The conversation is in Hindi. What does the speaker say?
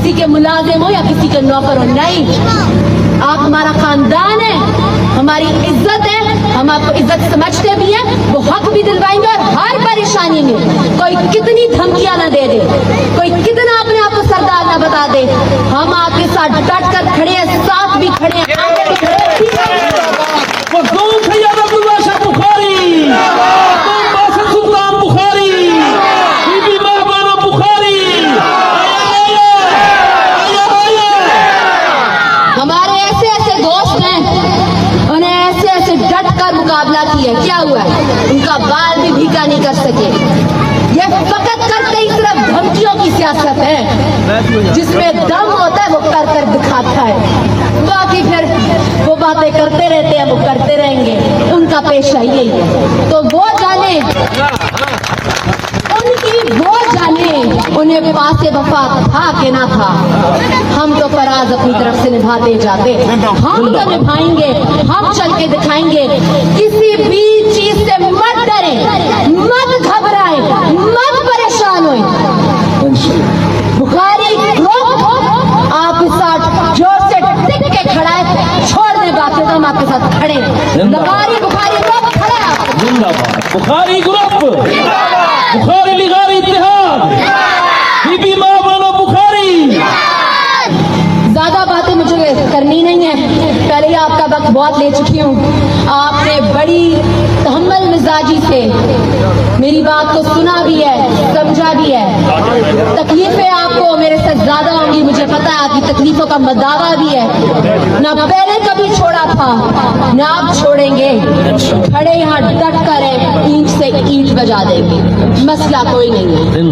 किसी के मुलाजिम हो या किसी के नौकर हो, नहीं, आप हमारा खानदान है, हमारी इज्जत है, हम आपको इज्जत समझते भी हैं, वो हक भी दिलवाएंगे। और हर परेशानी में कोई कितनी धमकियां ना दे दे, कोई कितना अपने आप को सरदार ना बता दे, हम आपके साथ डट कर खड़े हैं, साथ भी खड़े हैं, आगे भी खड़े हैं। हमारे ऐसे ऐसे दोस्त हैं, उन्हें ऐसे ऐसे डट कर मुकाबला किया, क्या हुआ, उनका बाल भी भीगा नहीं कर सके। ये फकत करते ही सिर्फ धमकियों की सियासत है, जिसमें दम होता है वो कर कर दिखाता है, बाकी फिर वो बातें करते रहते हैं, वो करते रहेंगे, उनका पेशा यही है। तो वो जाने, उनकी वो जाने उन्हें पासे वफा था कि ना था। हम तो फराज अपनी तरफ से निभाते जाते, हम तो निभाएंगे, हम चल के दिखाएंगे। किसी भी चीज से मत डरे, मत घबराए, मत परेशान होए। बुखारी ग्रुप आपके साथ जोर से टिक के खड़ा है, छोड़ दे बाकी तो हम आपके साथ खड़े हैं। बुखारी ग्रुप खड़ा है, जिंदाबाद बुखारी ग्रुप, बुखारी लिगारी इत्तेहाद, बीबी माँ बनो बुखारी। ज्यादा बातें मुझे करनी नहीं है, पहले ही आपका वक्त बहुत ले चुकी हूँ। आपने बड़ी तहम्मुल मिजाजी से मेरी बात को सुना भी है, समझा भी है। तकलीफें आपको मेरे से ज्यादा होंगी, मुझे पता है, आपकी तकलीफों का मदावा भी है। ना पहले कभी छोड़ा था, ना आप छोड़ेंगे। खड़े यहाँ डट कर ईंट से ईंट बजा देंगे, मसला कोई नहीं है।